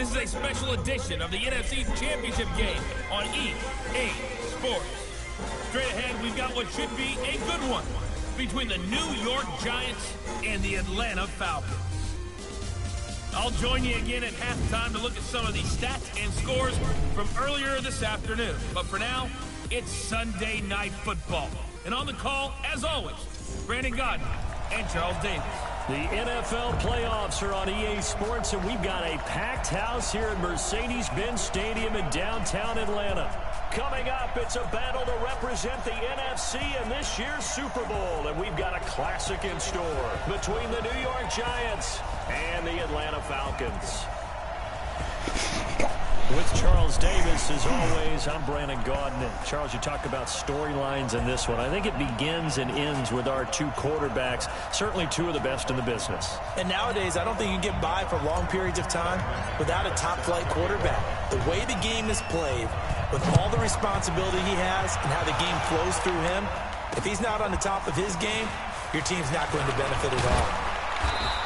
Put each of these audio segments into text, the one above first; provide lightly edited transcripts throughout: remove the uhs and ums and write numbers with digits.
This is a special edition of the NFC Championship game on EA Sports. Straight ahead, we've got what should be a good one between the New York Giants and the Atlanta Falcons. I'll join you again at halftime to look at some of the stats and scores from earlier this afternoon. But for now, it's Sunday Night Football. And on the call, as always, Brandon Godden and Charles Davis. The NFL playoffs are on EA Sports, and we've got a packed house here at Mercedes-Benz Stadium in downtown Atlanta. Coming up, it's a battle to represent the NFC in this year's Super Bowl, and we've got a classic in store between the New York Giants and the Atlanta Falcons. With Charles Davis, as always, I'm Brandon Gaudin. And Charles, you talk about storylines in this one. I think it begins and ends with our two quarterbacks, certainly two of the best in the business. And nowadays, I don't think you get by for long periods of time without a top-flight quarterback. The way the game is played, with all the responsibility he has and how the game flows through him, if he's not on the top of his game, your team's not going to benefit at all.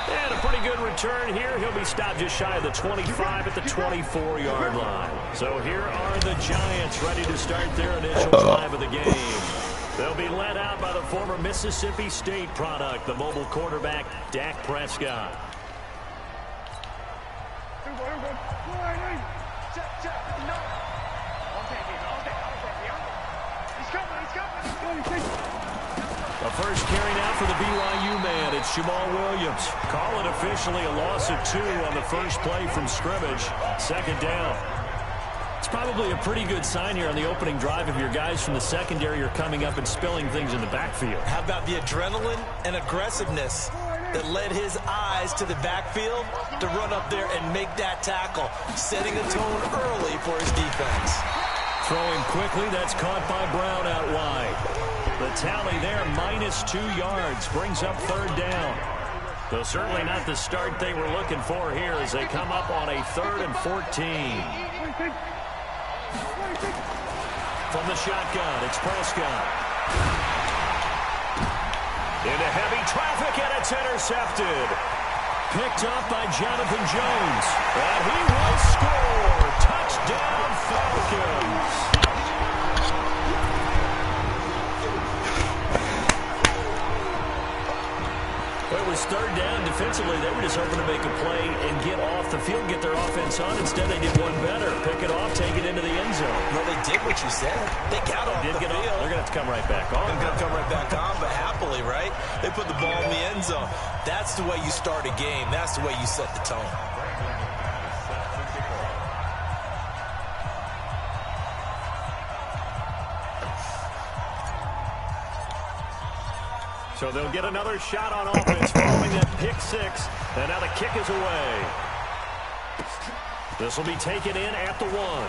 And a pretty good return here. He'll be stopped just shy of the 25 at the 24-yard line. So here are the Giants ready to start their initial drive of the game. They'll be led out by the former Mississippi State product, the mobile quarterback, Dak Prescott. A first carry now for the BYU man. It's Jamal Williams. Call it officially a loss of 2 on the first play from scrimmage. Second down. It's probably a pretty good sign here on the opening drive if your guys from the secondary are coming up and spilling things in the backfield. How about the adrenaline and aggressiveness that led his eyes to the backfield to run up there and make that tackle, setting a tone early for his defense. Throwing quickly, that's caught by Brown out wide. The tally there, -2 yards, brings up third down. Though certainly not the start they were looking for here as they come up on a 3rd and 14. From the shotgun, it's Prescott. Into heavy traffic, and it's intercepted. Picked up by Jonathan Jones. And he will score. Touchdown, Falcons. It was third down. Defensively, they were just hoping to make a play and get off the field, get their offense on. Instead, they did one better. Pick it off, take it into the end zone. Well, they did what you said. They got off the field. They're going to have to come right back on. They're going to come right back on, but happily, right? They put the ball in the end zone. That's the way you start a game. That's the way you set the tone. So they'll get another shot on offense following that pick 6. And now the kick is away. This will be taken in at the 1.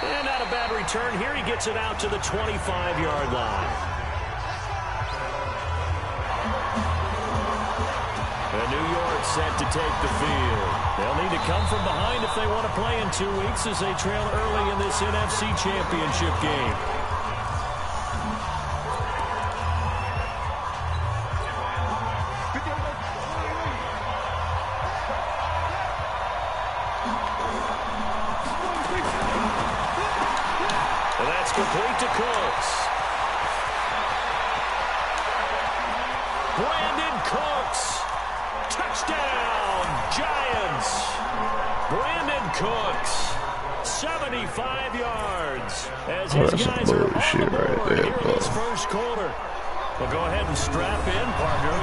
And not a bad return here. He gets it out to the 25-yard line. And New York set to take the field. They'll need to come from behind if they want to play in 2 weeks as they trail early in this NFC Championship game. Complete to Cooks. Brandon Cooks. Touchdown, Giants. Brandon Cooks. 75 yards. As his guys are on the board here in this first quarter. Well, go ahead and strap in, partner.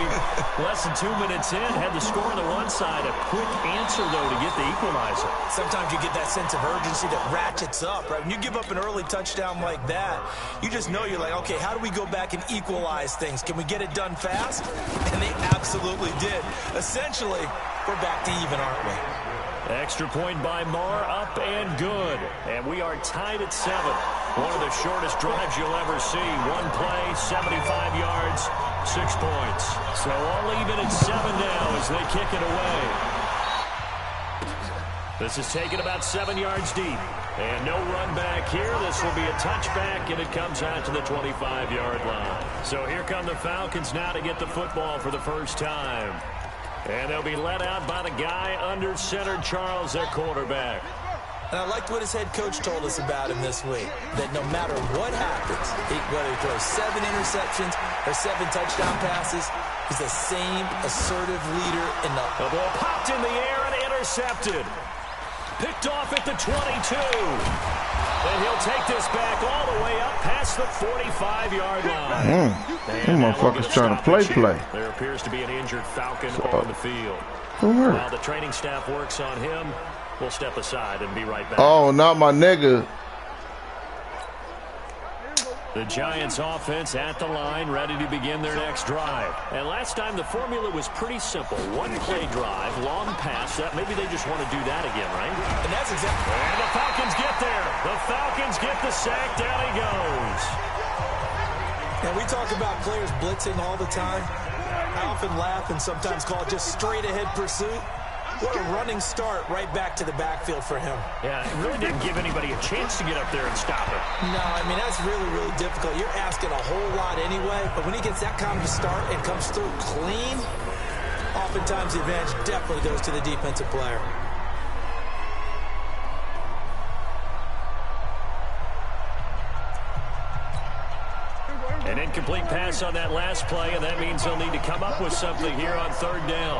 Less than 2 minutes in, had the score on the one side. A quick answer, though, to get the equalizer. Sometimes you get that sense of urgency that ratchets up, right? When you give up an early touchdown like that, you just know you're like, okay, how do we go back and equalize things? Can we get it done fast? And they absolutely did. Essentially, we're back to even, aren't we? Extra point by Marr, up and good. And we are tied at 7. One of the shortest drives you'll ever see. One play, 75 yards, 6 points. So all even at 7 now as they kick it away. This is taken about 7 yards deep. And no run back here. This will be a touchback, and it comes out to the 25-yard line. So here come the Falcons now to get the football for the first time. And they'll be led out by the guy under center, Charles, their quarterback. And I liked what his head coach told us about him this week, that no matter what happens, whether he throws 7 interceptions or 7 touchdown passes, he's the same assertive leader in the... The ball popped in the air and intercepted. Picked off at the 22. And he'll take this back all the way up past the 45-yard line. Them motherfuckers trying to play. There appears to be an injured Falcon on the field. While the training staff works on him, we'll step aside and be right back. Oh, not my nigga. The Giants offense at the line, ready to begin their next drive. And last time the formula was pretty simple. One play drive, long pass. Maybe they just want to do that again, right? And that's exactly... And the Falcons get there. The Falcons get the sack. Down he goes. And we talk about players blitzing all the time. I often laugh and sometimes call it just straight ahead pursuit. What a running start right back to the backfield for him. Yeah, it really didn't give anybody a chance to get up there and stop it. No, I mean, that's really, really difficult. You're asking a whole lot anyway, but when he gets that kind of a start and comes through clean, oftentimes the advantage definitely goes to the defensive player. An incomplete pass on that last play, and that means they'll need to come up with something here on 3rd down.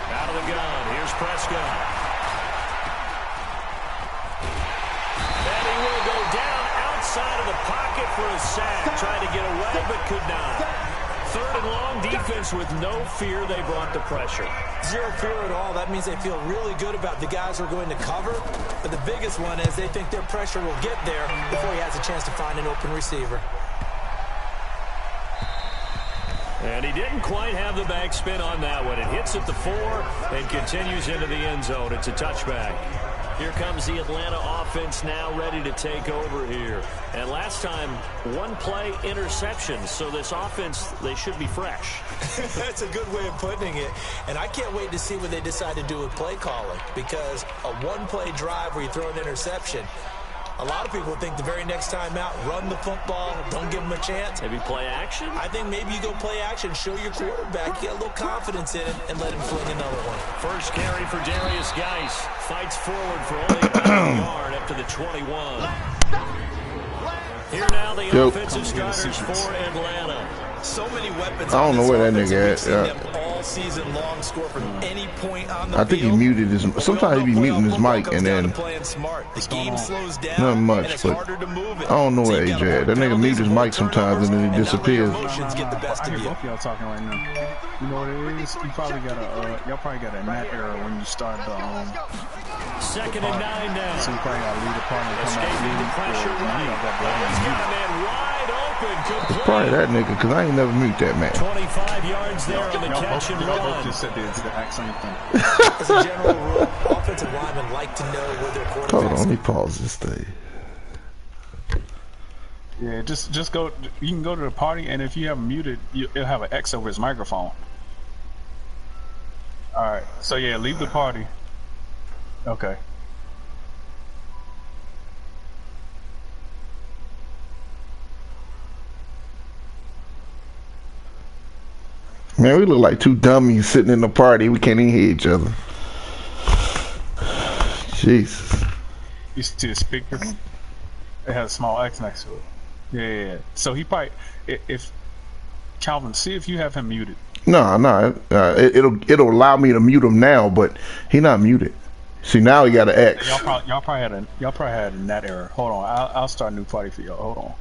Out of the gun, here's Prescott. And he will go down outside of the pocket for a sack. Tried to get away, but could not. 3rd and long, defense with no fear. They brought the pressure. Zero fear at all. That means they feel really good about the guys who are going to cover. But the biggest one is they think their pressure will get there before he has a chance to find an open receiver. And he didn't quite have the backspin on that one. It hits at the 4 and continues into the end zone. It's a touchback. Here comes the Atlanta offense now ready to take over here. And last time, 1 play interception. So this offense, they should be fresh. That's a good way of putting it. And I can't wait to see what they decide to do with play calling. Because a 1-play drive where you throw an interception, a lot of people think the very next time out, run the football, don't give them a chance. Maybe play action? I think maybe you go play action, show your quarterback, get a little confidence in him, and let him fling another one. First carry for Darius Geis. Fights forward for only about a yard up to the 21. Here now the offensive starters for Atlanta. So many weapons. I don't know where that nigga at. Them all season long, score from any point on the I think he muted his. Sometimes he be muting his mic and then the game slows down. Not much, but I don't know where AJ at. That nigga mute his mic sometimes and then he disappears. I hear both y'all talking right now. You know what it is? You probably got a y'all probably got a net error when you start the 2nd and 9 now. So you probably got to lead the partner come escaping the pressure right. He's got a man wide open. Complete. Probably that nigga, because I ain't never mute that man. 25 yards there on the catch and run. Both just said the exact same thing. As a general rule, offensive linemen like to know where their quarterbacks. Hold on, let me pause this thing. Yeah, just go. You can go to the party, and if you have him muted, it'll have an X over his microphone. All right. So yeah, leave the party. Okay. Man, we look like 2 dummies sitting in the party. We can't even hear each other. Jesus. You see the speaker? It has a small X next to it. Yeah. So he probably, if Calvin, see if you have him muted. No. It'll allow me to mute him now, but he not muted. See, now he got an X. Y'all probably had a net error. Hold on, I'll start a new party for y'all. Hold on.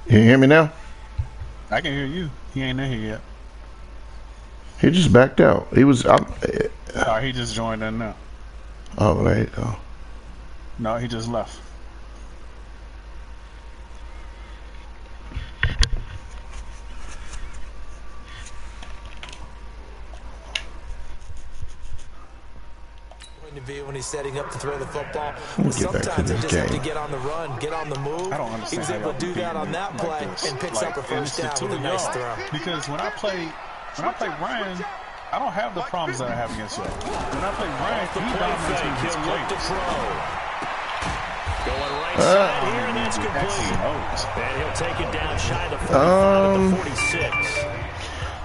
You hear me now? I can hear you. He ain't in here yet. He just backed out. He was. He just joined in now. Oh, there you go. No, he just left. When he's setting up to throw the football, Get sometimes back to they this just have to game. get on the run, get on the move. I don't understand. He was able to do that on that play and picks up a first down with a nice throw. Because when I play Ryan, I don't have the problems that I have against y'all. When I play Ryan, he dominates me with his plays. Going right side here, and that's complete. And he'll take it down shy of the 45 at the 46.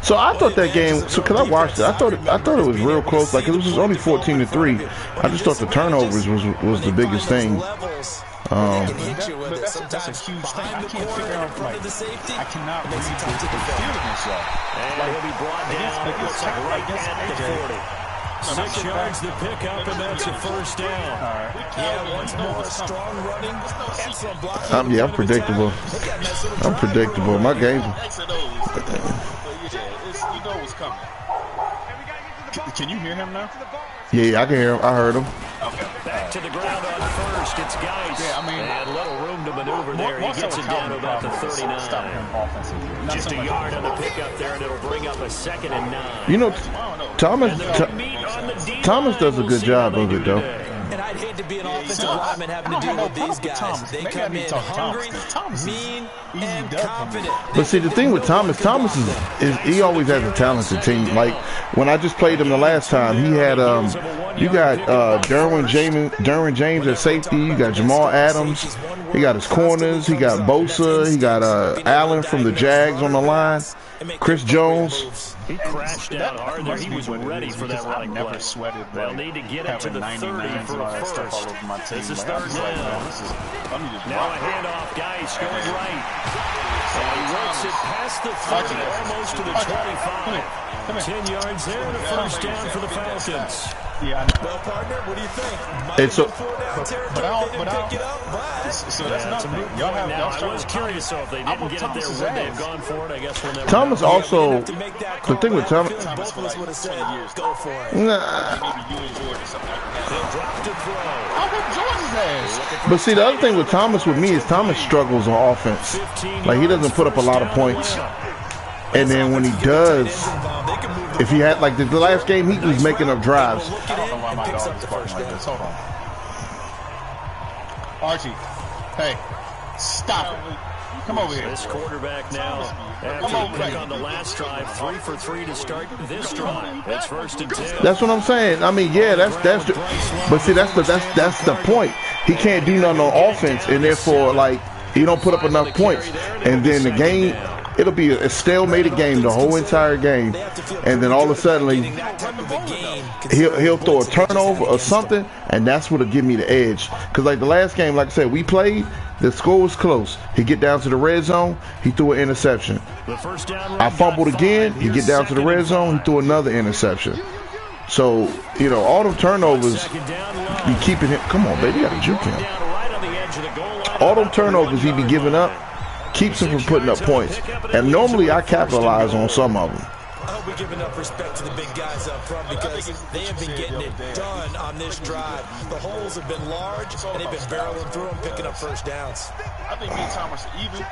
So I thought that game. So because I watched it, I thought it was real close. Like it was only 14-3. I just thought the turnovers was the biggest thing. But that's a huge thing. I can't figure out, like, I cannot read the field against y'all. And he'll be brought down, looks like right at the 40. 6 yards to pick up, and that's a first down. Yeah, once more, strong running, excellent blocking. I'm predictable. I'm predictable. My game. You know what's coming. Can you hear him now? Yeah, I can hear him. I heard him. Okay. Back to the ground on first. It's Geis. Yeah, I mean, and little room to maneuver there. He gets it down to about the 39. Just a yard on the pickup there, and it'll bring up a 2nd and 9. You know, Thomas does a good job of it, though. And I'd hate to be an offensive lineman having to deal with these guys. They come in hungry, mean, and confident. But see, the thing with Thomas is he always has a talented team. Like when I just played him the last time, he had you got Derwin James at safety. You got Jamal Adams. He got his corners. He got Bosa. He got Allen from the Jags on the line. Chris Jones. He crashed out hard there. He was ready for that running play. Sweated, They'll need to get it to the 30 for a first. This is third down. Now a handoff. Geis going right. And he works it past the 30, almost to the 25. 10 yards there and a first down for the Falcons. Yeah, well, partner, what do you think? It's so that's nothing. I was curious, so if they didn't get it there, would they have gone for it? I guess we'll never Thomas know. also, the thing with Thomas, both of us would have said, go for it. But see, the other thing with Thomas with me is Thomas struggles on offense. Like he doesn't put up a lot of points. And then when he does, if he had, like the last game, he was making up drives. I don't know why my dog is barking like this. Hold on. Archie, hey, stop it. Come over here. This quarterback now, after the pick on the last drive, 3 for 3 to start this drive. It's 1st and 10. That's what I'm saying. I mean, yeah, that's the, but see, that's the point. He can't do nothing on offense, and therefore, like, he don't put up enough points, and then the game. It'll be a stalemated game the whole entire game, and then all of a sudden he'll throw a turnover or something, and that's what'll give me the edge. Because like the last game, like I said, we played, the score was close. He get down to the red zone, he threw an interception. I fumbled again, he get down to the red zone, he threw another interception. So, you know, all the turnovers, be keeping him. Come on, baby, you got to juke him. All them turnovers he be giving up keeps him from putting up points. And normally I capitalize on some of them. I hope we give enough respect to the big guys up front because they have been getting it done on this drive. The holes have been large, and they've been barreling through them, picking up first downs. I think me and Thomas are even,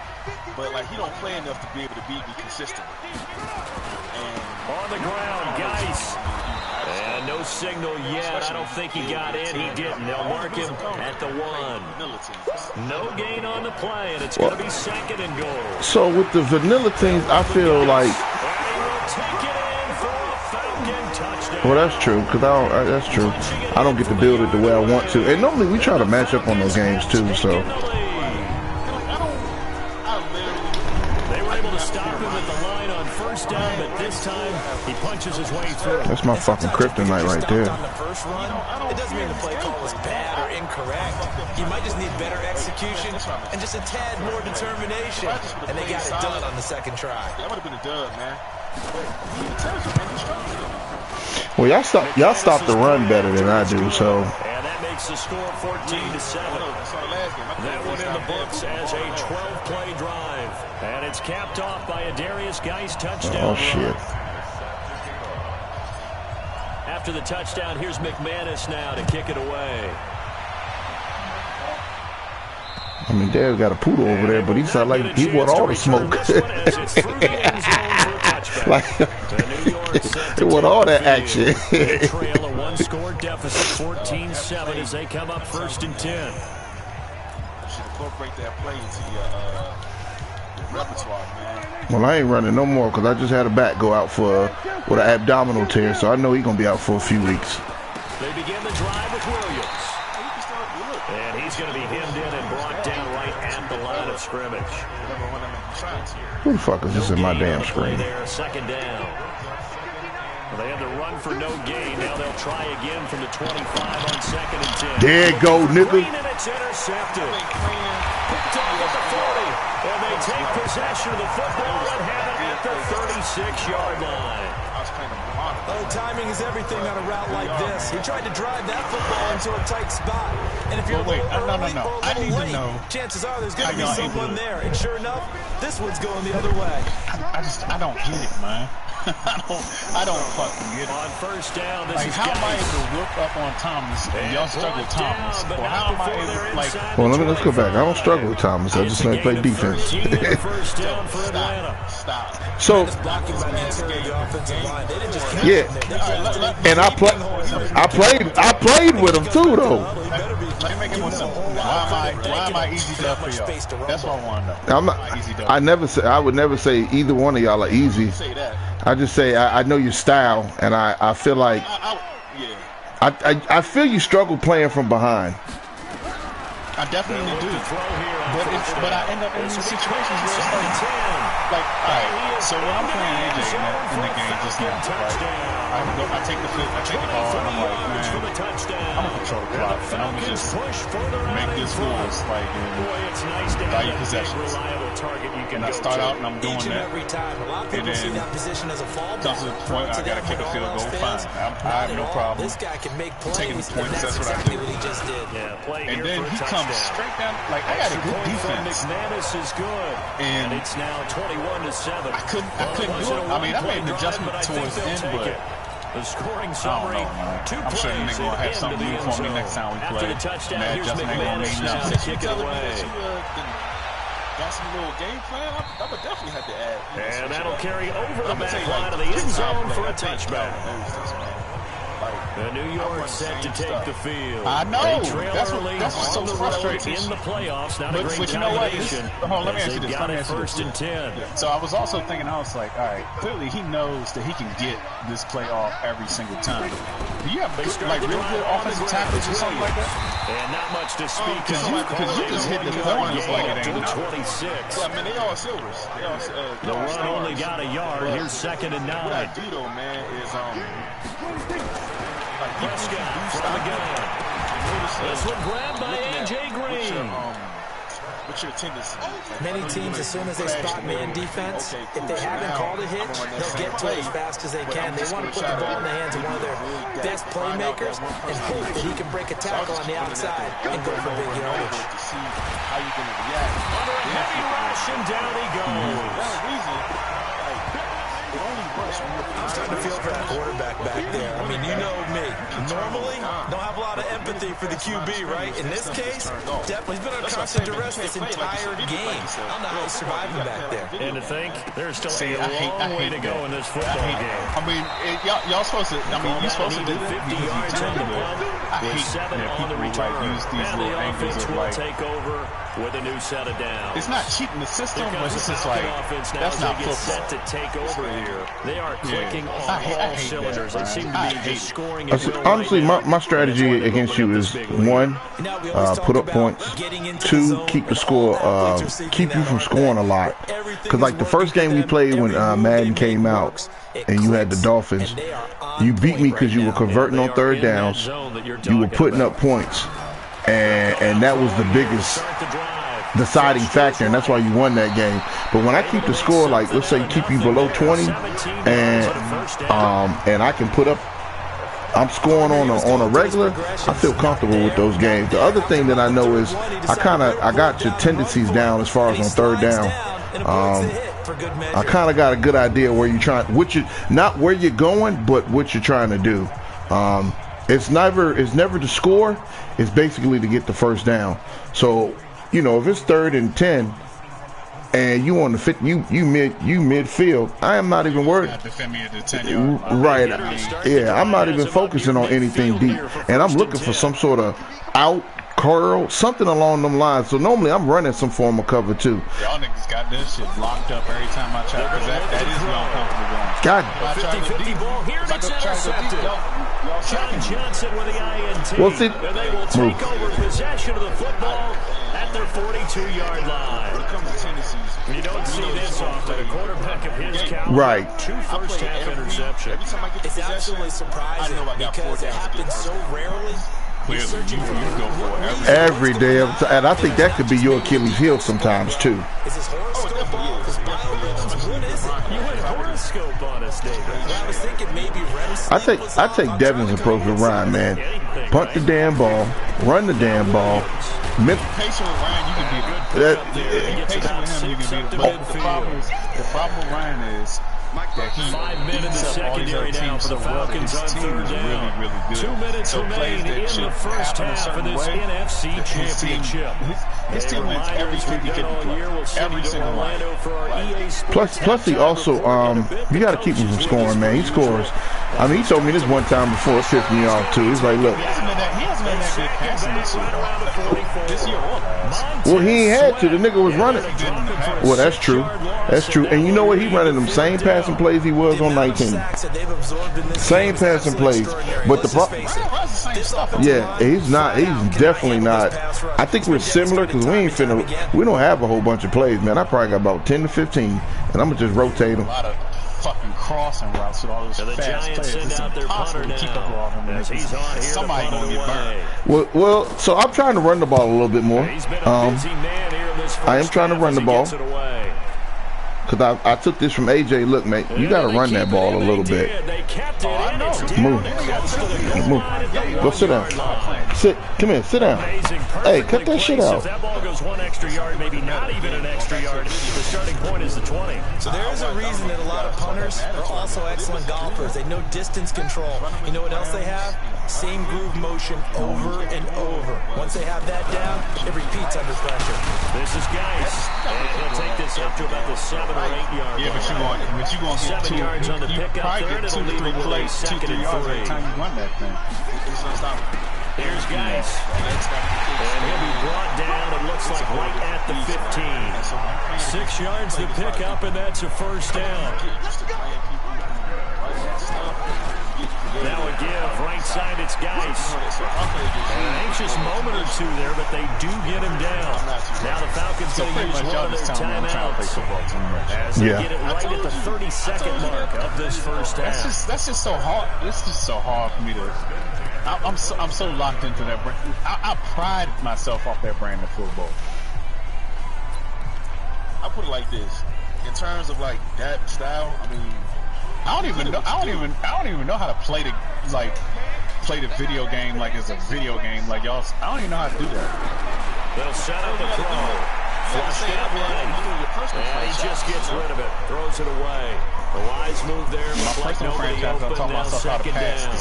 but like he don't play enough to be able to be consistent. And on the ground, Geis. And no signal yet. I don't think he got in. He didn't. They'll mark him at the 1. No gain on the play, and it's going to be 2nd and goal. So with the vanilla teams, I feel like. Well, that's true, because that's true. I don't get to build it the way I want to. And normally we try to match up on those games too, so. They were able to stop him at the line on first down, but this time he punches his way through. That's my fucking kryptonite right there. On the first run, it doesn't mean the play call was bad or incorrect. You might just need better execution and just a tad more determination. And they got it done on the 2nd try. that would have been a dub, man. Well, y'all stop the run better than I do, so. And that makes the score 14-7. That one in the books as a 12-play drive. And it's capped off by a Darius Geis touchdown. Oh, shit. after the touchdown. Here's McManus now to kick it away. I mean, Dad's got a poodle over there, but he sound like he want all the smoke. Like, he want all that action. They trail a one-score deficit, 14-7, as they come up 1st and 10. Should incorporate that play into your repertoire, man. Well, I ain't running no more because I just had a back go out with an abdominal tear, so I know he's gonna be out for a few weeks. They begin the drive with Williams. And he's going to be hemmed in and brought down right at the line of scrimmage. Who the fuck is this in my damn screen? There, 2nd down. Well, they had to run for no gain. Now they'll try again from the 25 on 2nd and 10. There you go, nigga. Green, and it's intercepted. Picked off at the 40. And they take possession of the football and have it at the 36-yard line. Oh, timing is everything on a route like this. He tried to drive that football into a tight spot. And if you're no. I need to know. Chances are there's going to be someone there. And sure enough, this one's going the other way. I don't get it, man. I don't fucking get it. On 1st down, this like, is how am I able to whip up on Thomas and y'all struggle with Thomas? Or how am I able to, like... Well, let's go back. I don't struggle with Thomas. I just like play defense. Stop. So, yeah, and I played with him too, though. Let me make it more simple. Why am I easy dub for y'all? That's what I want to know. I would never say either one of y'all are easy. I just say I know your style, and I feel like I feel you struggle playing from behind. I definitely do. But I end up in these situations where it's like, all right, so when I'm playing AJ in the game just now, right, I take the ball, and I'm like, man, I'm going to control the clock, and I'm going to just make this rules, like, value possessions. And I start out, and I'm doing that, and then comes to the point I got to kick a field goal, fine. I have no problem taking the points, that's what I do. And then he comes straight down, like, I got a good defense. McManus is good. And it's now 21-7. I couldn't do it. I mean, I made an adjustment towards the end, but the scoring summary, I'm sure they're going to have something new for me next time we play. After the touchdown, here's McManus now to kick it away. Got some little game plan. I would definitely have to add. And that'll carry over the back line of the end zone for a touchback. New York set to take the field. I know. That's what's so frustrating in the playoffs. Not but you know what? Let me ask you this. Let me ask you this. 1st and 10. So I was also thinking, I was like, all right, clearly he knows that he can get this play off every single time. Do you have like real good offensive tackles or something like that? And not much to speak of. Because you just hit the corners like it ain't nothing. 26. Yeah, I mean, they all silvers. The run only got a yard. Here's 2nd and 9. What I do though, man, is Prescott from the gun. This one grabbed by A.J. Green. What's your tendency? Many teams, as soon as they spot man defense, if they haven't called a hit, they'll get to it as fast as they can. They want to put the ball in the hands of one of their best playmakers and hope that he can break a tackle on the outside and go for big yardage. How you going to react? Under a heavy rush, and down he goes. I'm starting to feel for that quarterback back there. I mean, you know me. Normally, don't have a lot of empathy for the QB, right? In this case, definitely he's been under constant duress this entire game. I don't know how he's surviving back there. And to think, there's still a long way to go in this football game. I mean, y'all supposed to, you're supposed to do 50 yards on the bump. With 7 on the return. And the offense will take over with a new set of downs. It's not cheating the system, but it's just like, that's not football. Set to take over here. They are clicking on all cylinders. They seem to be just scoring. Honestly, my strategy against you is 1, put up points. 2, keep the score, keep you from scoring a lot. Because like the first game we played when Madden came out and you had the Dolphins, you beat me because you were converting on 3rd downs. You were putting up points, and that was the biggest deciding factor, and that's why you won that game. But when I keep the score, like let's say keep you below 20, and I can put up, I'm scoring on a regular, I feel comfortable with those games. The other thing that I know is I got your tendencies down as far as on 3rd down. I kind of got a good idea where you're trying, not where you're going, but what you're trying to do. It's never to score. It's basically to get the first down. So, you know, if it's 3rd and 10 and you on the fit, you midfield, I am not even worried. Right. Yeah, I'm not even focusing on anything deep. And I'm looking for some sort of out, curl, something along them lines. So normally I'm running some form of cover too. Y'all niggas got this shit locked up every time I try, because that is the uncomfortable one. God. 50-50 ball here, and it's intercepted. John Johnson with the INT. Well, see, and they will take over possession of the football at their 42-yard line. You don't see this often. A quarterback of his caliber, right. 2 first-half interceptions. It's absolutely surprising because it happens so rarely. Every day, and I think that could be your Achilles heel sometimes too. Is this horoscope on? What is it? You went horoscope on us, David. I was thinking maybe I take Devin's approach with Ryan, man. Punt the damn ball, run the damn ball. Patient with Ryan, you can be good. Patient with him, you can be the problem with Ryan is that he 5 men in the secondary now for the Falcons on 3rd down. Really good. 2 minutes remain in the first half of this NFC Championship. His team wins everything he can play. Every single one. Plus he also, you got to keep him from scoring, man. He scores. I mean, he told me this one time before, it pissed me off too. He's like, look. He hasn't been that good passing this year. Well, he ain't had to. The nigga was running. Well, that's true. That's true. And you know what? He running them same passing plays he was on 19. Same passing plays. But the problem, yeah, he's not. He's definitely not. I think we're similar because we don't have a whole bunch of plays, man. I probably got about 10 to 15, and I'm gonna just rotate them. Fucking crossing routes with all those fast players. It's impossible to keep up with all them. Somebody gonna get burned. Well, so I'm trying to run the ball a little bit more. I am trying to run the ball because I took this from AJ. Look, mate, you got to run that ball a little bit. Move. Go sit down. Come here. Sit down. Hey, cut that shit out. That ball goes 1 extra yard, maybe not even an extra yard. The starting point is the 20. So there is a reason that a lot of punters are also excellent golfers. They know distance control. You know what else they have? Same groove motion over and over. Once they have that down, it repeats under pressure. This is Geis, and he'll take this up to about the 7 or 8 yard line. Yeah, but you going to get 7 yards on the pickup there, and it'll leave him with a 2nd and 3. Every time you run that thing. Here's Geis, and he'll be brought down, it looks like right at the 15. 6 yards to pick up, and that's a first down. Now a give, right side, it's Geis. An anxious moment or two there, but they do get him down. Now the Falcons going to use one of their timeouts as they get it right at the 32nd mark of this first half. That's just so hard. It's just so hard for me to. I'm so locked into that brand. I pride myself off that brand of football. I put it like this: in terms of like that style, I mean, I don't even know how to play the video game like it's a video game. Like y'all, I don't even know how to do that. They'll set up the throw. Flushed it up right. And he just gets rid of it. Throws it away. The wise move there. Looked like nobody open. Now 2nd down.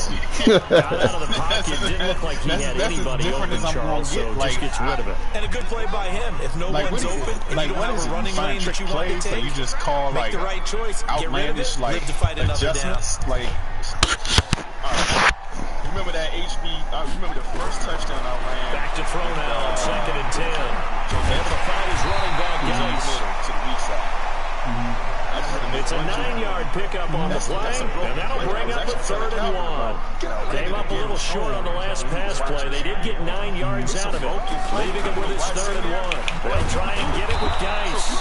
Got out of the pocket. Didn't look like he had anybody open, Charles, so just gets rid of it. And a good play by him. If no one's open, if you don't have a running lane that you want to take, you just call make the right choice, get rid of it, live to fight another down. remember that I remember the first touchdown I ran. Back to throw now, 2nd and 10. Able to find his running back, Geis. To the weak side. It's a 9-yard pickup on the play, and that'll bring up a 3rd and 1. Came up a little short on the last pass play. They did get 9 yards out of it, leaving him with his 3rd and 1. They'll try and get it with Geis.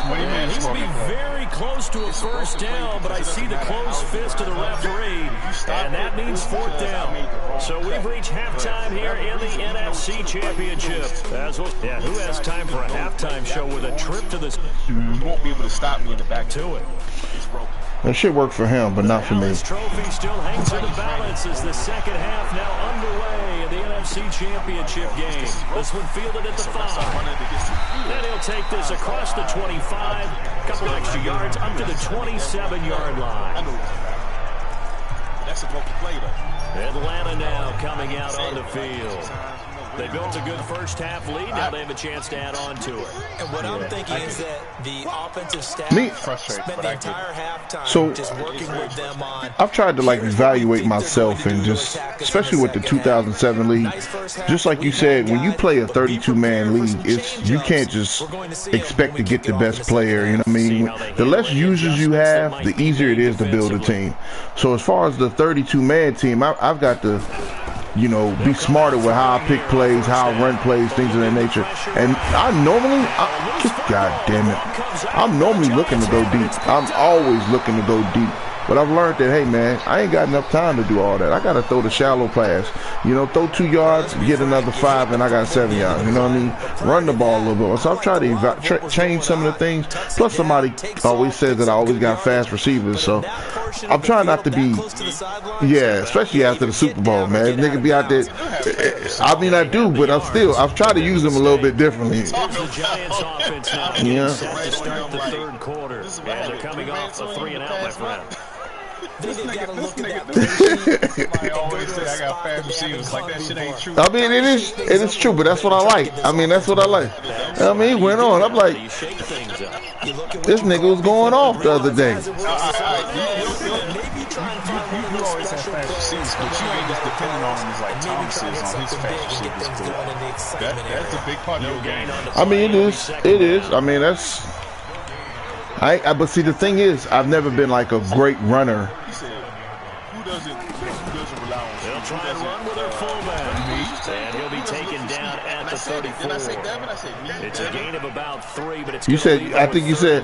He will be very close to a first down, but I see the closed fist of the referee, and that means 4th down. So we've reached halftime here in the NFC Championship. Who has time for a halftime show with a trip to this? You won't be able to stop me in the back to it. That should work for him, but not for me. This trophy still hangs in the balance as the second half now underway in the NFC Championship game. This one fielded at the 5. Then he'll take this across the 25, a couple extra yards up to the 27-yard line. That's a broken play, though. Atlanta now coming out on the field. They built a good first half lead. Now they have a chance to add on to it. And what I'm thinking is that the offensive staff spent the entire halftime just working with them on. I've tried to like evaluate myself and just, especially with the 2007 league, just like you said, when you play a 32-man league, you can't just expect to get the best player. You know what I mean? The less users you have, the easier it is to build a team. So as far as the 32-man team, I've got to, you know, be smarter with how I pick plays, how I run plays, things of that nature. And I'm normally looking to go deep. I'm always looking to go deep. But I've learned that, hey, man, I ain't got enough time to do all that. I got to throw the shallow pass. You know, throw 2 yards, get another 5, and I got 7 yards. You know what I mean? Run the ball a little bit. So I've tried to change some of the things. Plus, somebody always says that I always got fast receivers. So I'm trying not to be, especially after the Super Bowl, man. Nigga be out there. I mean, I do, but I've tried to use them a little bit differently. Yeah. To start the third quarter. And they're coming off a 3-and-out, my friend. I always say I got fast receivers. Like, that shit ain't true. I mean, it is true, but that's what I like. I mean, that's what I like. I mean, he went on. I'm like, this nigga was going off the other day. You always have fast receivers, but you ain't just depending on him as like Thomas is on his fast receivers. That's a big part of your game. I mean, it is. I mean, that's. But see, the thing is, I've never been like a great runner. He said, who doesn't rely on? They'll try and run with their fullback, and he'll be taken down at the 34. Did I say Devin? I said me. It's a gain of about 3, but it's. You said, I think you said,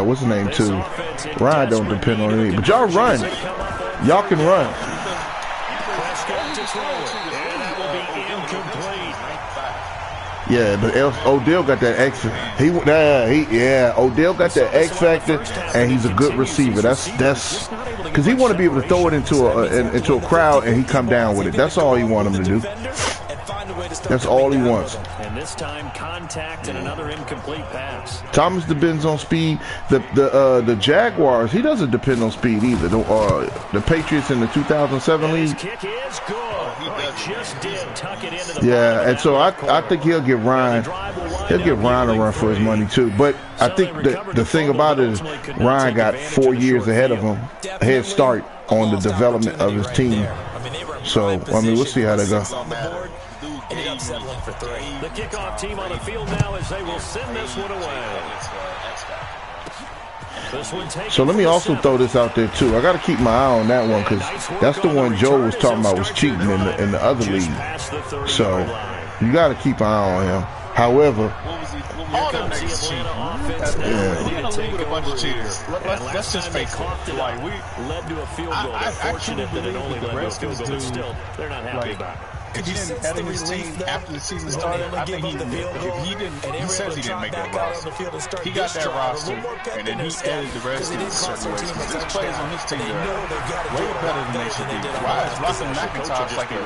what's his name too? Ryan don't depend on me, but y'all run. Y'all can run. Yeah, but Odell got that X. Odell got that X factor, and he's a good receiver. That's because he want to be able to throw it into a crowd, and he come down with it. That's all he want him to do. That's all he wants. And this time, contact and another incomplete pass. Thomas depends on speed. The Jaguars, he doesn't depend on speed either. The Patriots in the 2007 league. His kick is good. Just did tuck it into the and so I think he'll give Ryan a run for his money too. But I think the thing about it is Ryan got 4 years ahead of him, a head start on the development of his team. So I mean, we'll see how they go. Ended up settling for 3. The kickoff team on the field now as they will send this one away. So let me also throw this out there too. I got to keep my eye on that one because that's the one Joe was talking about was cheating in the other league. So you got to keep an eye on him. However, let's just face it. Like led to a field goal. They're fortunate that it only led to a field goal, but still, they're not happy about it. If he didn't edit his team after the season started, I think he says he didn't make that roster. He got that roster, and then he edited the rest in certain ways. Because there's players on his team that are way better than they should be. Why is Lachlan McIntosh like an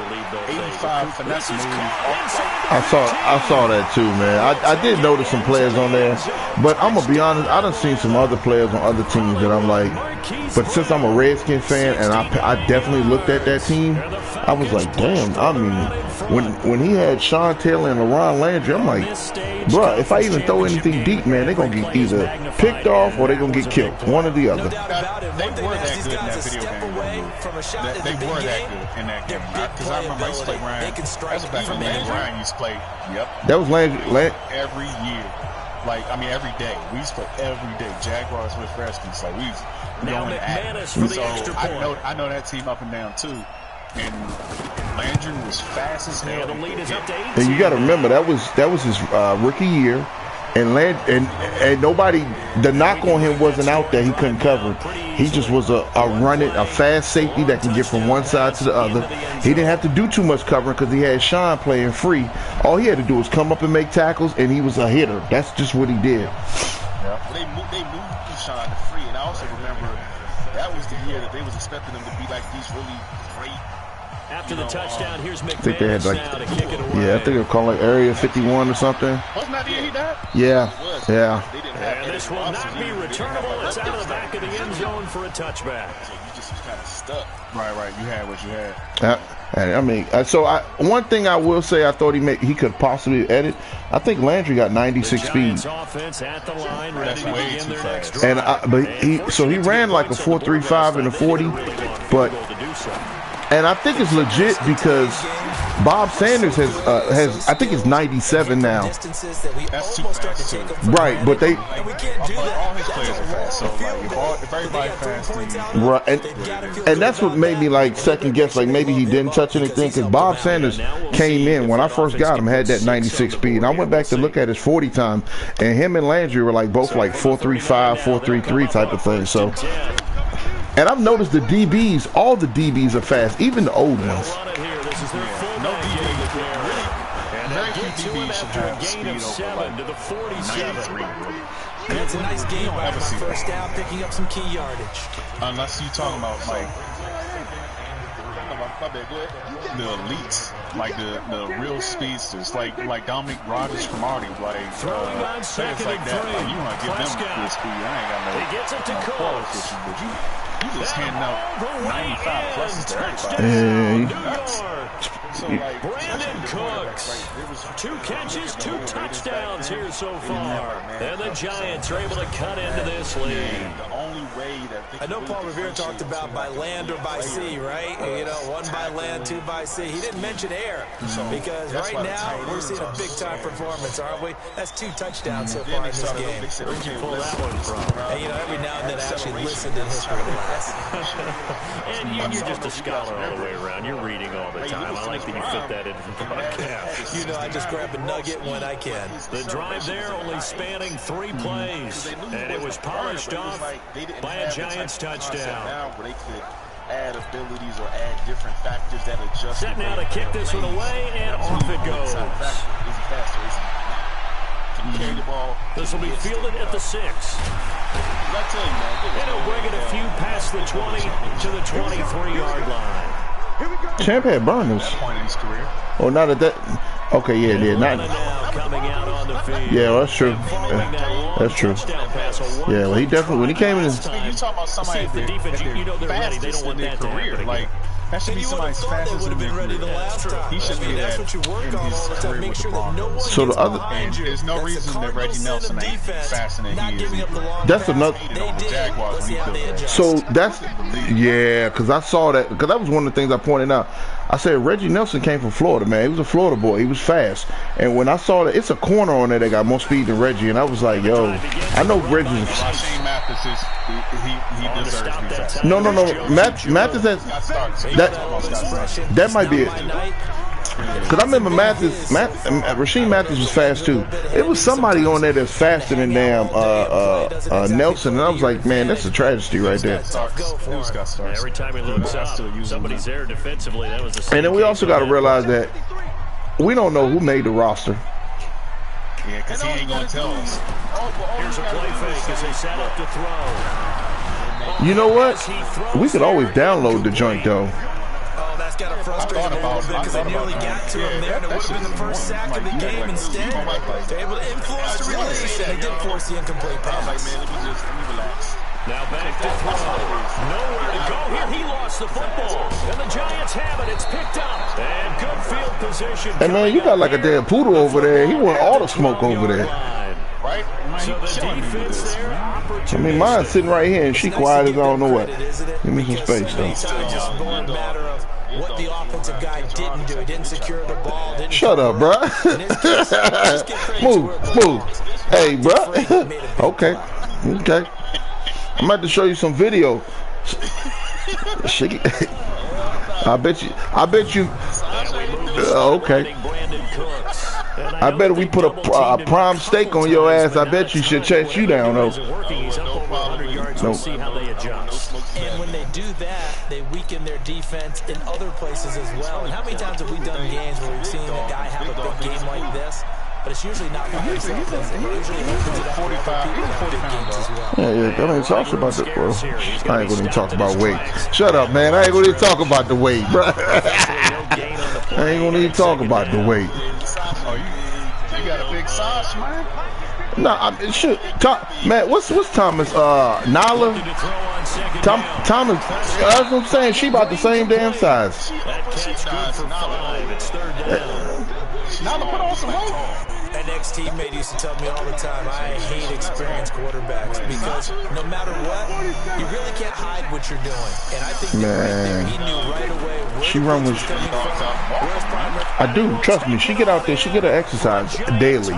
85 finesse move? I saw that too, man. I did notice some players on there, but I'm gonna be honest, I done seen some other players on other teams that I'm like, but since I'm a Redskin fan and I definitely looked at that team, I was like, damn. I mean, when he had Sean Taylor and LaRon Landry, I'm like, bruh, if I even throw anything deep, man, they're going to get either picked off or they're going to get killed. One or the other. They were that good in that video game. They were that good in that game. Because I remember I used to play Ryan. That was back when Ryan used to play. Yep. That was Landry. Every year. Like, I mean, every day. We used to play every day. Jaguars with Redskins. Like, we used to go in at. So I know that team up and down, too. And Landry was fast as hell. And you got to remember that was his rookie year, and nobody. The knock on him wasn't out there. He couldn't cover. He just was a fast safety that can get from one side to the other. He didn't have to do too much covering because he had Sean playing free. All he had to do was come up and make tackles, and he was a hitter. That's just what he did. Yeah. They moved Sean to free, and I also remember that was the year that they was expecting him to be like these really great After the touchdown, here's McManus. I think they had like, now to kick it away. yeah, I think they're calling like Area 51 or something. Wasn't that the year he died? Yeah, yeah. And this will not be returnable. It's out of the back of the end zone for a touchback. So you just kind of stuck. Right. You had what you had. And I mean, one thing I will say, I thought he could possibly edit. I think Landry got 96 speed. Offense at the line, ready to begin their next drive. And he ran like a 4.35 in the 40, but. And I think it's legit because Bob Sanders has I think it's 97 now. That's too fast too. Right, but they all his players are fast. So like if everybody fast, then right, and that's what made me like second guess, like maybe he didn't touch anything because Bob Sanders came in when I first got him, had that 96 speed. And I went back to look at his 40 time, and him and Landry were like both like 4.35, 4.33 type of thing. So. And I've noticed the DBs, all the DBs are fast, even the old ones. no DB. Very few DBs should have speed over like 93. And it's a nice game by him. First down, picking up some key yardage. Unless you're talking about like the elites, like the real speedsters, like Dominic Rodgers from Artie, like players like that. Like, you want to give them good speed. I ain't got no. He gets it to Cooks. But you just handing out 95 pluses to everybody. So like Brandon Cooks, 2 catches, 2 touchdowns here so far. And the Giants are able to cut into this lead. The only way that I know Paul Revere talked about by land or by sea, right? You know, 1 by land, 2 by sea. He didn't mention air because right now we're seeing a big-time performance, aren't we? That's 2 touchdowns so far in this game. Where'd you pull that one from? And, you know, every now and then I actually listened in history class. And you're just a scholar all the way around. You're reading all the time. I like that you fit that into the broadcast. You know, I just grab a nugget when I can. The drive there only spanning 3 plays, and it was polished off by a Giants touchdown. Where they could add abilities or add different factors that adjust. Set now to kick this one away, and off it goes. Is he faster? Is he not? Can he carry the ball? This will be fielded at the 6. I tell you, man, And he'll bring it a few past the 20 to the 23-yard line. Champ had burners. point in his career. Oh, not at that. Okay, yeah, not. Coming out on the field. Yeah, well, that's true. That's true. Yeah, well, he definitely when he came in. You talking about somebody the defense, you know they're ready. They fastest don't want in their that to career. happen Like that should be somebody's fastest in their career. He should be That's that what you work in on all his the time. career Make with the sure that no one Broncos. So the gets other- behind you. There's no That's the reason that Reggie Cardinals' Nelson system ain't defense, faster than not he is. giving up the long That's pass. another- They did. Jaguars Let's see when how he they built that. adjust. So that's yeah, because I saw that because that was one of the things I pointed out. I said Reggie Nelson came from Florida, man. He was a Florida boy. He was fast, and when I saw that, it's a corner on there that got more speed than Reggie, and I was like, yo, I know Reggie's. Shane Mathis is he deserves to be fast. No. Mathis has that might be it. Because I remember Rasheed Mathis was fast too. It was somebody on there that's faster than damn Nelson, and I was like, man, that's a tragedy right there. Every time he looks up, somebody's there defensively. That was the same. And then we also got to realize that we don't know who made the roster. Yeah, because he ain't going to tell us. Here's a play fake as they set up to throw. You know what? We could always download the joint though. Oh, that's got to frustrate him a little bit because they nearly got to him there, and it would have been the first sack of the game. Instead, they're able to influence the release, and they did force the incomplete pass. let me relax. Now back to throw. Nowhere to go here. He lost the football. And the Giants have it. It's picked up. And good field position. Hey man, you got like a damn poodle over there. He want all the smoke over there. Right? So the defense there, I mean, mine's sitting right here, and she quiet as I don't know what. Give me some space though. It's just more a matter of what the offensive guy didn't do. He didn't secure the ball. Didn't Shut up, bruh. Move. Hey, bruh. Okay. I'm about to show you some video. I bet you. Okay. I bet if we put a prime steak on your ass, I bet you should chase you down, though. We'll see how they adjust. And when they do that, they weaken their defense in other places as well. And how many times have we done games where we've seen a guy have a big game like this? But it's usually not by himself. It usually opens it up for other people in big games as well. Yeah. I ain't talking about the. Well, I ain't gonna even talk about weight. Shut up, man. I ain't gonna even talk about the weight, bro. I ain't gonna even talk about the weight. Oh, you got a big sauce, man. No, I shoot. Man, what's Thomas? Nala? Thomas. That's what I'm saying. She about the same damn size. Nala put on some weight. An ex-teammate used to tell me all the time, I hate experienced quarterbacks because no matter what, you really can't hide what you're doing. And I think that right there, he knew right away where she run with. I do, trust me. She get out there, she get her exercise daily.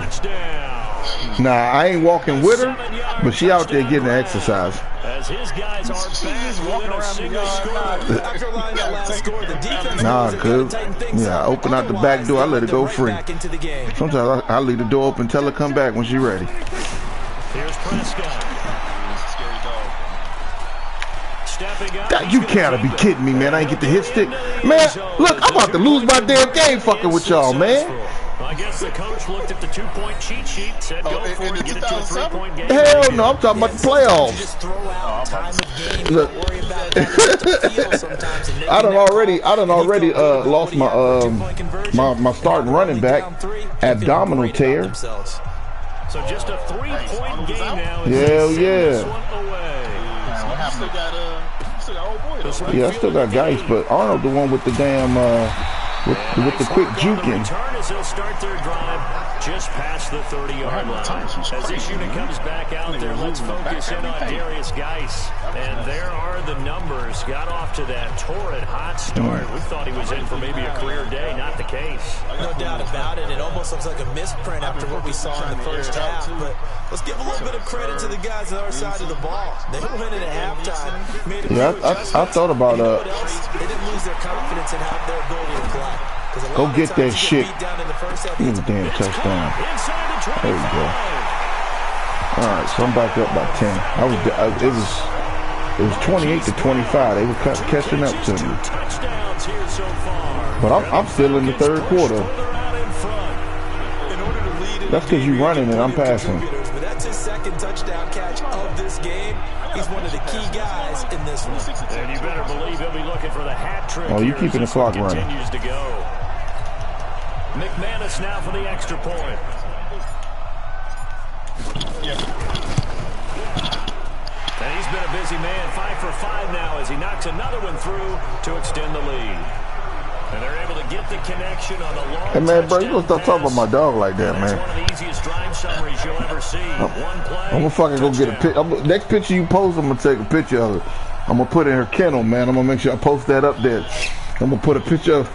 Nah, I ain't walking with her, but she out there getting the exercise. As his guys are back within a single score. Nah, good. Yeah, I open out the back door. I let it go free. Sometimes I leave the door open, tell her come back when she's ready. Here's Prescott. You gotta be kidding me, man. I ain't get the hit stick. Man, look, I'm about to lose my damn game fucking with y'all, man. I guess the coach looked at the 2-point cheat sheet, said go for it, get it to a 3-point game. Hell no, I'm talking about the playoffs. Look, I done already lost my starting running back, abdominal tear. So just a 3-point game now. Hell yeah. Yeah, I still got Geis, but Arnold the one with the damn with the quick juking. He'll start their drive just past the 30-yard line. As this unit comes back out there, let's focus in on Darius Geis. And there are the numbers. Got off to that torrid hot start. We thought he was in for maybe a career day. Not the case. No doubt about it. It almost looks like a misprint after what we saw in the first half. But let's give a little bit of credit to the guys on the other side of the ball. They went in at halftime. Yeah, I thought about they didn't lose their confidence in their ability to play. Go get that shit. Give me the damn touchdown. There we go. All right, so I'm back up by 10. It was 28 to 25. They were catching up to me. But I'm still in the third quarter. That's because you're running and I'm passing. But that's his second touchdown catch of this game. He's one of the key guys in this one. And you better believe he'll be looking for the hat trick. Oh, you keeping the clock running. Continues to go. McManus now for the extra point. And he's been a busy man, 5 for 5 now as he knocks another one through to extend the lead. And they're able to get the connection on the long. Hey man, bro, you gonna stop talking about my dog like that, man. One of the easiest drive summaries you'll ever see. One play. I'm gonna fucking go get a picture. Next picture you post, I'm gonna take a picture of it. I'm gonna put it in her kennel, man. I'm gonna make sure I post that up there. I'm gonna put a picture of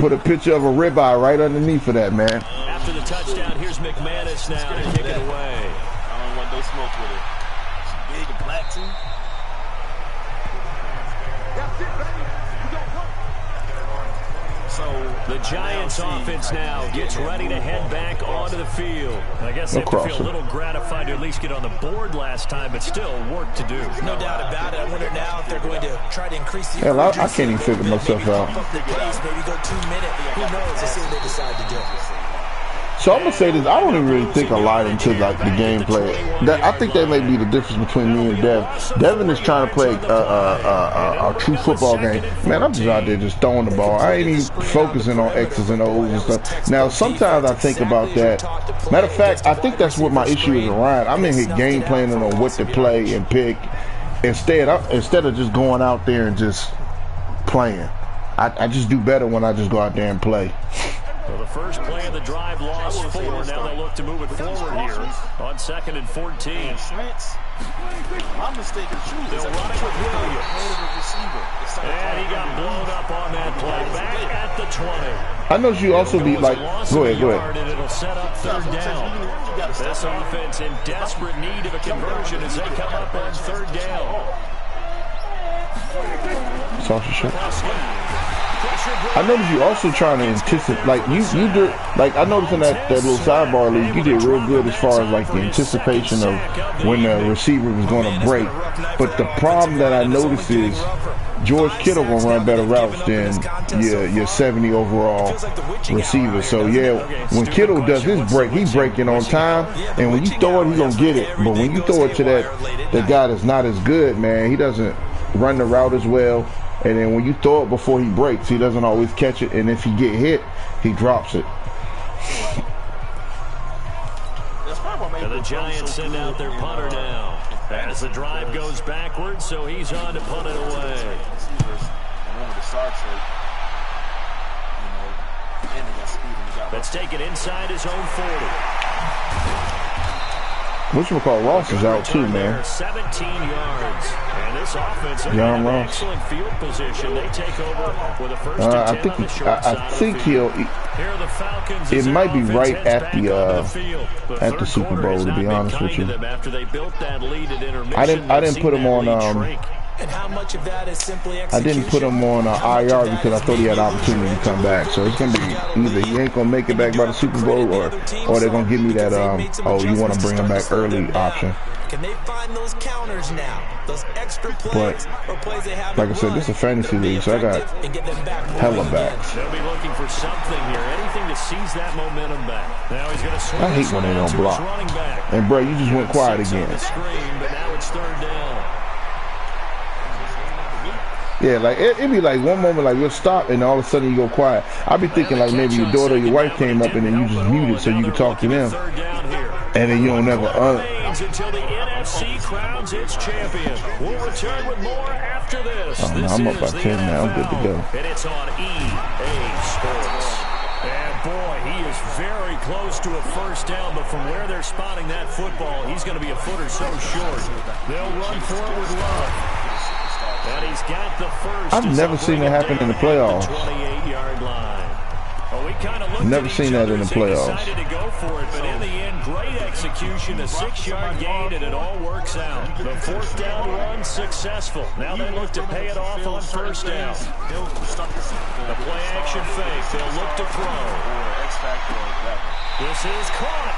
a ribeye right underneath of that, man. After the touchdown, here's McManus now to kick it away. I don't want no smoke with it. She's big and black too. The Giants offense now gets ready to head back onto the field. I guess they have to feel a little gratified to at least get on the board last time, but still work to do. No doubt about it. I wonder now if they're going to try to increase the hell, I can't even figure myself out. Maybe go 2 minutes. Who knows? Let's see what they decide to do. So I'm gonna say this. I don't even really think a lot into like the gameplay. I think that may be the difference between me and Dev. Devin is trying to play a true football game. Man, I'm just out there just throwing the ball. I ain't even focusing on X's and O's and stuff. Now sometimes I think about that. Matter of fact, I think that's what my issue is around. I'm in here game planning on what to play and pick instead of just going out there and just playing. I just do better when I just go out there and play. Well, the first play of the drive lost 4. Now they'll look to move it forward here on 2nd and 14. My mistake is true. They'll run it with Williams. And he got blown up on that play. Back at the 20. I know you also be like, go ahead. And it'll set up 3rd down. This offense in desperate need of a conversion as they come up on 3rd down. Sausage shit. I noticed you also trying to anticipate, like you did, like I noticed in that little sidebar league, you did real good as far as like the anticipation of when the receiver was going to break. But the problem that I noticed is George Kittle will run better routes than your 70 overall receiver. So yeah, when Kittle does his break, he's breaking on time, and when you throw it, he's gonna get it. But when you throw it to that guy that's not as good, man, he doesn't run the route as well. and then when you throw it before he breaks, he doesn't always catch it, and if he get hit, he drops it. And the Giants send out their punter now. As the drive goes backwards, so he's on to punt it away. Let's take it inside his own 40. Whatchamacallit, Ross is out too, man. 17 yards. And this offense, they're Young in Ross. excellent field position. They take over with a first and 10 on the short side I think he'll. Here are the Falcons. It might be right at the Super Bowl, to be honest with you. After they built that lead at I didn't put him on. And how much of that is simply I didn't put him on IR because I thought he had an opportunity to come back. So it's gonna be either he ain't gonna make it back by the Super Bowl, or they're gonna give me that oh, you want to bring him back early option. Can they find those counters now? Those extra plays or plays they have. Like I said, this is a fantasy league, so I got hella backs. They'll be looking for something here, anything to seize that momentum back. Now he's gonna swing. I hate when they don't block. And bro, you just went quiet again. But now it's third down. Yeah, like it'd be like one moment like we'll stop and all of a sudden you go quiet. I'd be thinking like maybe your daughter or your wife came up and then you just muted so you could talk to them. And then you don't never until the NFC crowns its champion. We'll return with more after this. Oh, no, I'm up by 10 now. I'm good to go. And it's on EA Sports. And boy, he is very close to a first down, but from where they're spotting that football, he's going to be a foot or so short. They'll run for it with Love. And he's got the first. I've never seen that happen in the playoffs. 28-yard line. Well, we kind of looked never seen that in the playoffs. Decided to go for it, but in the end, great execution, a 6-yard gain, and it all works out. The fourth down run successful. Now they look to pay it off on first down. The play action fake. They'll look to throw. This is caught.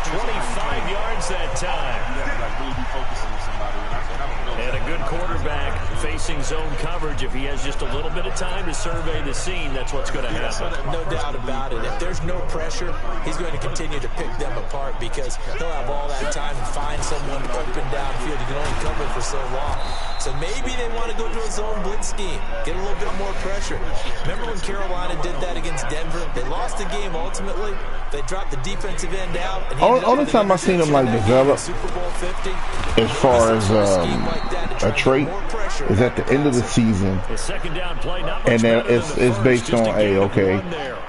25 yards that time. And a good quarterback facing zone coverage. If he has just a little bit of time to survey the scene, that's what's going to happen. No doubt about it. If there's no pressure, he's going to continue to pick them apart because he'll have all that time to find someone open downfield. He can only cover for so long. So maybe they want to go to a zone blitz scheme, get a little bit more pressure. Remember when Carolina did that against Denver? They lost the game ultimately. They dropped the defensive end out. Only time I've seen him like develop as far as a trait is at the end of the season, and then it's based on okay,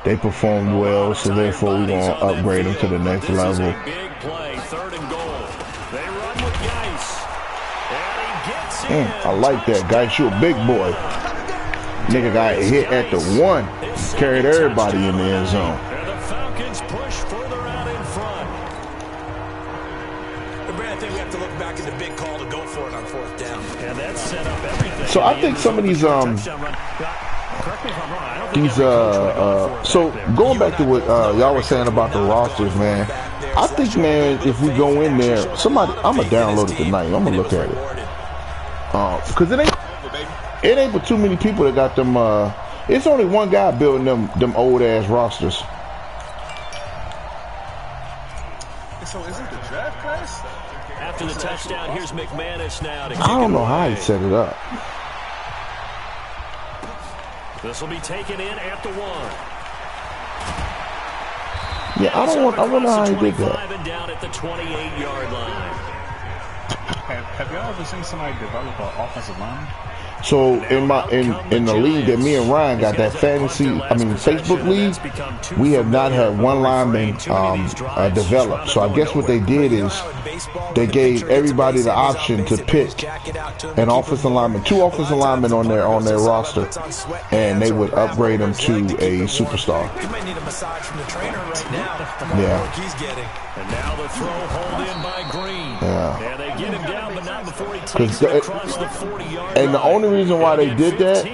they performed well, so therefore we're gonna upgrade them to the next level. I like that guy. You a big boy. Nigga got hit at the 1, carried everybody in the end zone. And the Falcons push further out in front. I think we have to look back at the big call to go for it on fourth down. And that set up everything. So I think some of these so going back to what y'all were saying about the rosters, man. I think, man, if we go in there, I'm gonna download it tonight. I'm gonna look at it. Cause it ain't but too many people that got them. It's only one guy building them old ass rosters. So is it the draft class? After the touchdown, here's McManus now to kick I don't know it how away. he set it up. This will be taken in at the 1. Yeah, I wonder how he did that. And down at the 28-yard line. Have y'all ever seen somebody develop an offensive line? So in the league that me and Ryan got, that Facebook league, we have not had one lineman develop. So I guess what they did is they gave everybody the option to pick an offensive lineman, 2 offensive linemen on their roster, and they would upgrade them to a superstar. Yeah. And now the throw hauled in by Green. Yeah. And they get him down, but not before he takes it across the 40-yard line. And the only reason why they did that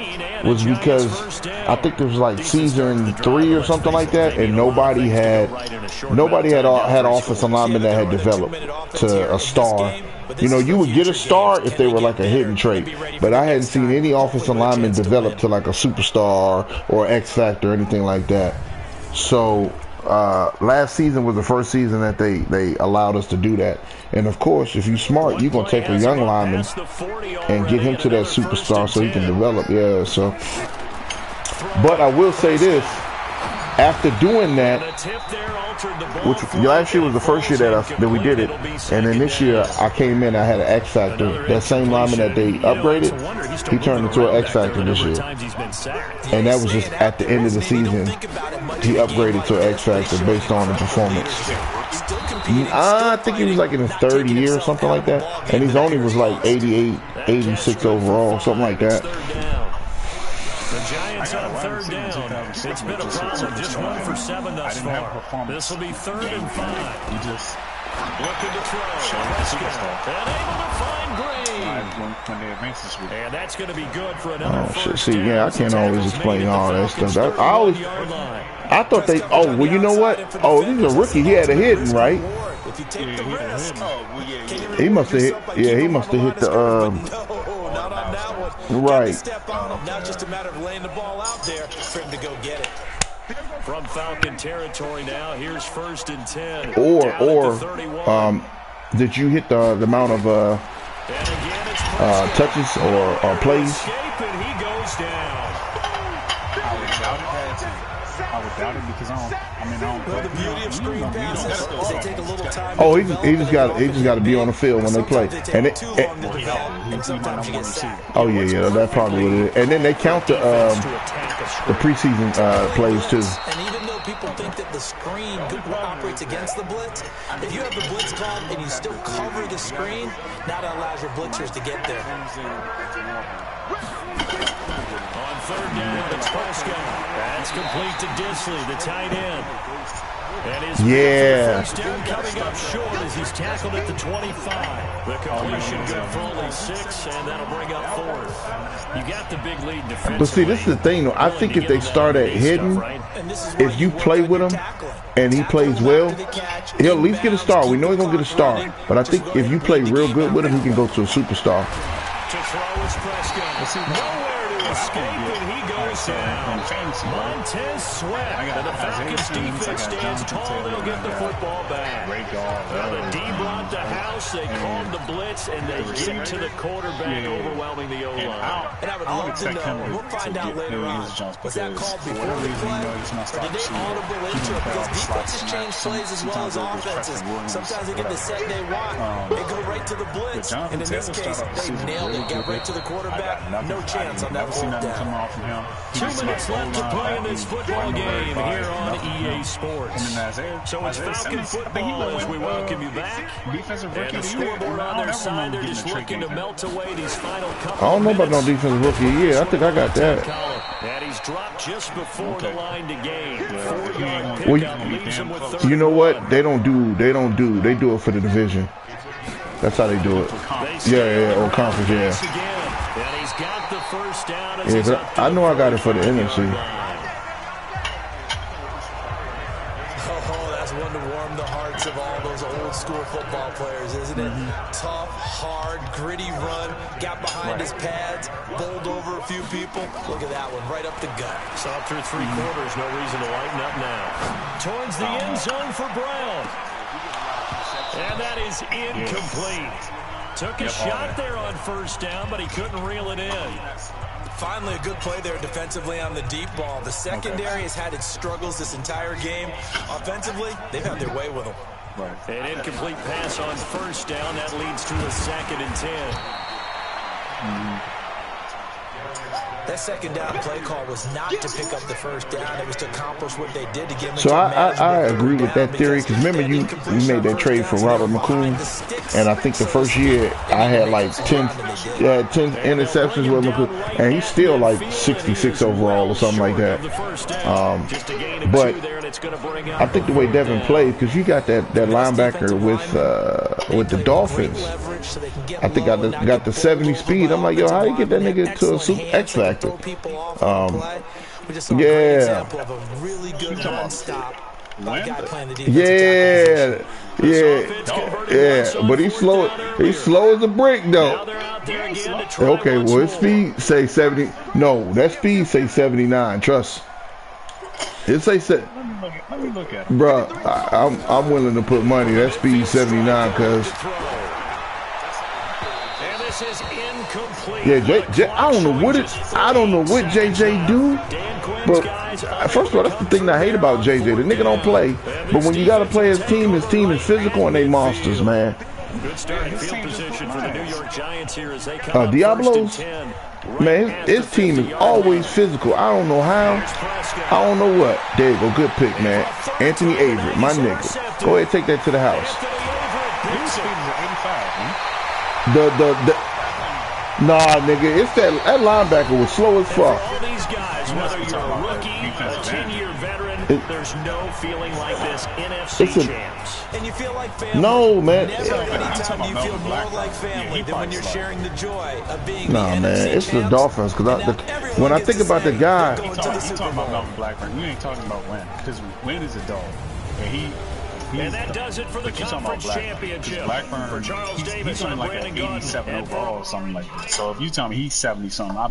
was because I think it was like season 3 or something like that, and nobody had offensive linemen that had developed to a star. You know, you would get a star if they were like a hidden trait, but I hadn't seen any offensive linemen develop to like a superstar or X Factor or anything like that. So last season was the first season that they allowed us to do that. And of course, if you're smart, you're gonna take a young lineman and get him to that superstar so he can develop. Yeah. So, but I will say this: after doing that, which last year was the first year that we did it, and then this year I came in, I had an X factor. That same lineman that they upgraded, he turned into an X factor this year, and that was just at the end of the season. He upgraded to an X factor based on the performance. I think he was like in his third year or something like that, and he's only was like 88, 86 overall, something like that. The Giants on third down. It's been a problem. Just 1 for 7 thus far. This will be 3rd and 5. You just looking to throw. And able to find Green. when they advance this week. And that's going to be good for another first see, down. yeah, I can't always explain all that stuff. I thought they. Oh, well, you know what? Oh, he's a rookie. He had a hidden, right? If you take the risk, He must have hit. Yeah, he must have hit the. not on that one. Right. Step on him. Now it's just a matter of laying the ball out there for him to go get it. From Falcon territory now, here's 1st and 10. Or did you hit the amount of touches or plays? And he goes down. I would doubt it because I don't. Well, the beauty of screen passes is they take a little time. Oh, he just got to be on the field when they play. And sometimes you get sacked. Oh yeah, that's probably what it is. And then they count the preseason plays too. And even though people think that the screen operates against the blitz, if you have the blitz called and you still cover the screen, now that allows your blitzers to get there. On 3rd down, it's Prescott. That's complete to Disley, the tight end. And his first down coming up short as he's tackled at the 25. The completion good for only 6, and that'll bring up 4th. You got the big lead defense. But see, this is the thing, though. I think if they start at hidden, if you play with him and he plays well, he'll at least get a star. We know he's going to get a star. But I think if you play real good with him, he can go to a superstar. To throw is Prescott. Nowhere to escape, and he goes down. Montez Sweat. And the Falcons defense stands tall. They'll get the football back. Well, the D brought the house. They called the blitz, and they get to the quarterback, overwhelming the O-line. And I would love to know, and we'll find out later on, was that called before the play, or did they audible into it? Because defenses change plays as well as offenses. Sometimes they get the set they want. They go right to the blitz. And in this case, they nailed it. Get right to the quarterback. No chance on that fourth down. 2 minutes left to play in this football game here on EA Sports. So it's Falcon football as we welcome you back. And the scoreboard on their side, they're just looking to melt away these final couple I don't know about no defensive rookie. Yeah, I think I got that. And he's dropped just before the line to gain. 4-yard Well, pickup leaves him with 30. you know what? They do it for the division. That's how they do it. Yeah, or conference, yeah. And he's got the first down as Yeah, but I know I got it for the NFC. Oh, that's one to warm the hearts of all those old school football players, isn't it? Tough, hard, gritty run, got behind his pads, bowled over a few people. Look at that one, right up the gut. So through 3 quarters, no reason to lighten up now. Towards the end zone for Brown. And that is incomplete. Took a shot there on first down, but he couldn't reel it in. Finally, a good play there defensively on the deep ball. The secondary has had its struggles this entire game. Offensively, they've had their way with them. An incomplete pass on first down. That leads to a 2nd and 10. That second down play call was not to pick up the first down. It was to accomplish what they did to give them. So I agree with that theory because remember you made that trade for Robert McCoon, and I think the first year I had like 10 interceptions with McCoon, and he's still like 66 overall or something like that. But I think the way Devin played, because you got that linebacker with the Dolphins, I think I got the 70 speed. I'm like, yo, how you get that nigga to a super X factor? Yeah. But he's slow. He's slow as a brick, though. Okay, well, his speed say 70. No, that speed say 79. Trust. It say me look at him. Bruh, I'm willing to put money. That's speed 79, cuz. And this is incomplete. Yeah, I don't know what JJ do. But first of all, that's the thing that I hate about JJ. The nigga don't play. But when you gotta play his team is physical and they monsters, man. Good starting field position for the New York Giants here as they come Diablos, man, his team is always physical. I don't know how. I don't know what. There you go. Good pick, man. Anthony Avery, my nigga. Go ahead, take that to the house. His speed is 85, man. Nah, nigga, it's that linebacker was slow as fuck. All these guys, whether you're a rookie, a 10-year veteran, there's no feeling like this NFC champs. And you feel like family. No, man. Never anytime you feel more like family than when you're sharing the joy of being Nah, the man, NFC it's the champs. Dolphins. Because when I think about the guy, You talking about Melvin Blackburn. You ain't talking about Wynn. Because Wynn is a dog. And and that does it for the conference championship. Blackburn, For Charles Davis, he's only I'm like Brandon an 87 Gaudin, overall or something like that. So if you tell me he's 70-something,